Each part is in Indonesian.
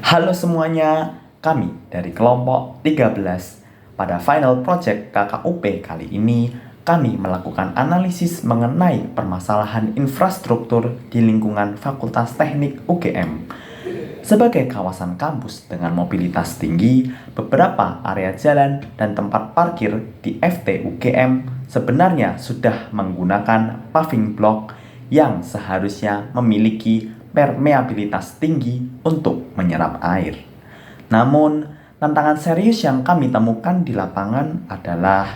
Halo semuanya, kami dari kelompok 13. Pada final project KKUP kali ini, kami melakukan analisis mengenai permasalahan infrastruktur di lingkungan Fakultas Teknik UGM. Sebagai kawasan kampus dengan mobilitas tinggi, beberapa area jalan dan tempat parkir di FT UGM sebenarnya sudah menggunakan paving block yang seharusnya memiliki permeabilitas tinggi untuk menyerap air. Namun, tantangan serius yang kami temukan di lapangan adalah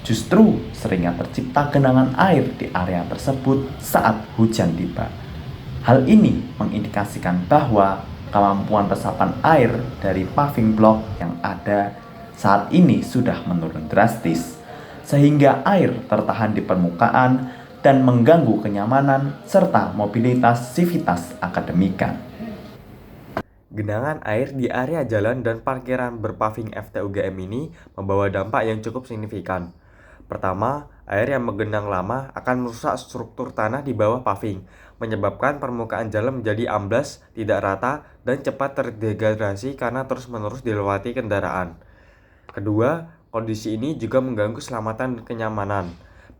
justru seringnya tercipta genangan air di area tersebut saat hujan tiba. Hal ini mengindikasikan bahwa kemampuan resapan air dari paving block yang ada saat ini sudah menurun drastis, sehingga air tertahan di permukaan dan mengganggu kenyamanan serta mobilitas sivitas akademika. Genangan air di area jalan dan parkiran berpaving FTUGM ini membawa dampak yang cukup signifikan. Pertama, air yang menggenang lama akan merusak struktur tanah di bawah paving, menyebabkan permukaan jalan menjadi amblas, tidak rata, dan cepat terdegradasi karena terus-menerus dilewati kendaraan. Kedua, kondisi ini juga mengganggu keselamatan dan kenyamanan.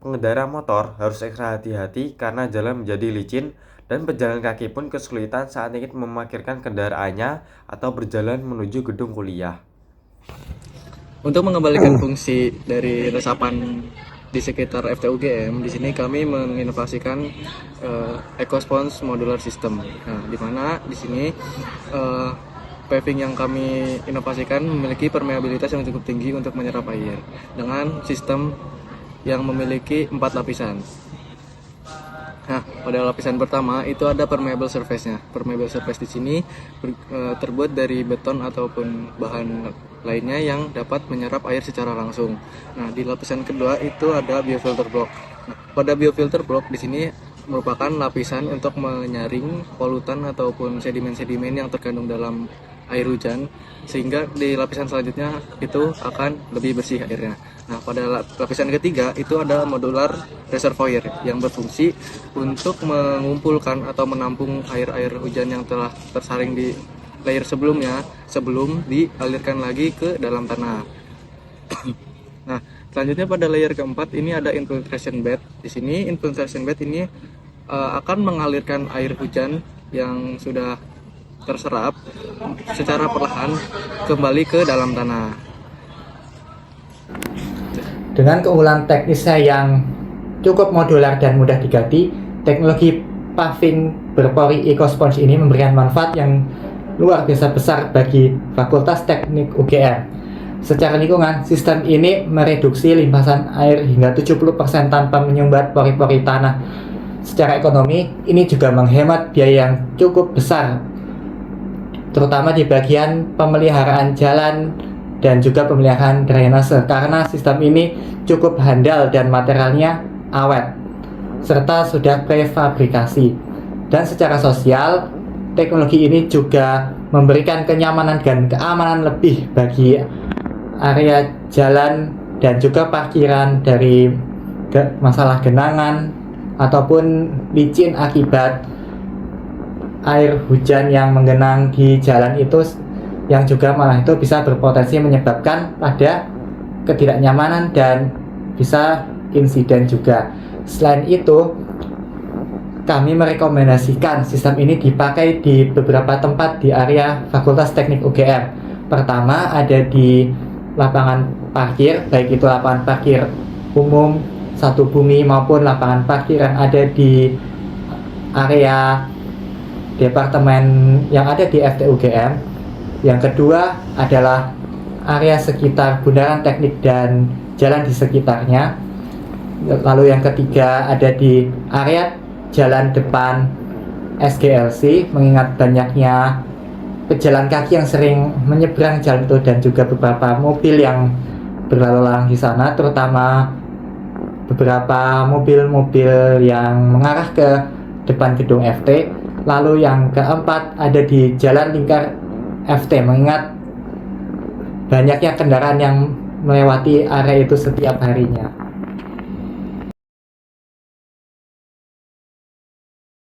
Pengendara motor harus ekstra hati-hati karena jalan menjadi licin, dan pejalan kaki pun kesulitan saat ingin memarkirkan kendaraannya atau berjalan menuju gedung kuliah. Untuk mengembalikan fungsi dari resapan di sekitar FTUGM, di sini kami menginovasikan EcoSponge Modular System. Nah, di mana di sini paving yang kami inovasikan memiliki permeabilitas yang cukup tinggi untuk menyerap air dengan sistem yang memiliki 4 lapisan. Nah, pada lapisan pertama itu ada permeable surface-nya. Permeable surface di sini terbuat dari beton ataupun bahan lainnya yang dapat menyerap air secara langsung. Nah, di lapisan kedua itu ada biofilter block. Nah, pada biofilter block di sini merupakan lapisan untuk menyaring polutan ataupun sedimen-sedimen yang terkandung dalam air hujan, sehingga di lapisan selanjutnya itu akan lebih bersih airnya. Nah, pada lapisan ketiga itu ada modular reservoir yang berfungsi untuk mengumpulkan atau menampung air-air hujan yang telah tersaring di layer sebelumnya sebelum dialirkan lagi ke dalam tanah. Nah, selanjutnya pada layer keempat ini ada infiltration bed. Di sini infiltration bed ini akan mengalirkan air hujan yang sudah terserap secara perlahan kembali ke dalam tanah. Dengan keunggulan teknisnya yang cukup modular dan mudah diganti, teknologi paving berpori EcoSponge ini memberikan manfaat yang luar biasa besar bagi Fakultas Teknik UGM. Secara lingkungan, sistem ini mereduksi limpasan air hingga 70% tanpa menyumbat pori-pori tanah. Secara ekonomi, ini juga menghemat biaya yang cukup besar, terutama di bagian pemeliharaan jalan dan juga pemeliharaan drainase, karena sistem ini cukup handal dan materialnya awet serta sudah prefabrikasi. Dan secara sosial, teknologi ini juga memberikan kenyamanan dan keamanan lebih bagi area jalan dan juga parkiran dari masalah genangan ataupun licin akibat air hujan yang menggenang di jalan itu, yang juga malah itu bisa berpotensi menyebabkan pada ketidaknyamanan dan bisa insiden juga. Selain itu, kami merekomendasikan sistem ini dipakai di beberapa tempat di area Fakultas Teknik UGM. Pertama, ada di lapangan parkir, baik itu lapangan parkir umum, satu bumi, maupun lapangan parkir yang ada di area departemen yang ada di FTUGM. Yang kedua adalah area sekitar Bundaran Teknik dan jalan di sekitarnya. Lalu yang ketiga ada di area jalan depan SGLC, mengingat banyaknya pejalan kaki yang sering menyeberang jalan itu dan juga beberapa mobil yang berlalu lalang di sana, terutama beberapa mobil-mobil yang mengarah ke depan gedung FT. Lalu yang keempat ada di jalan lingkar FT, mengingat banyaknya kendaraan yang melewati area itu setiap harinya.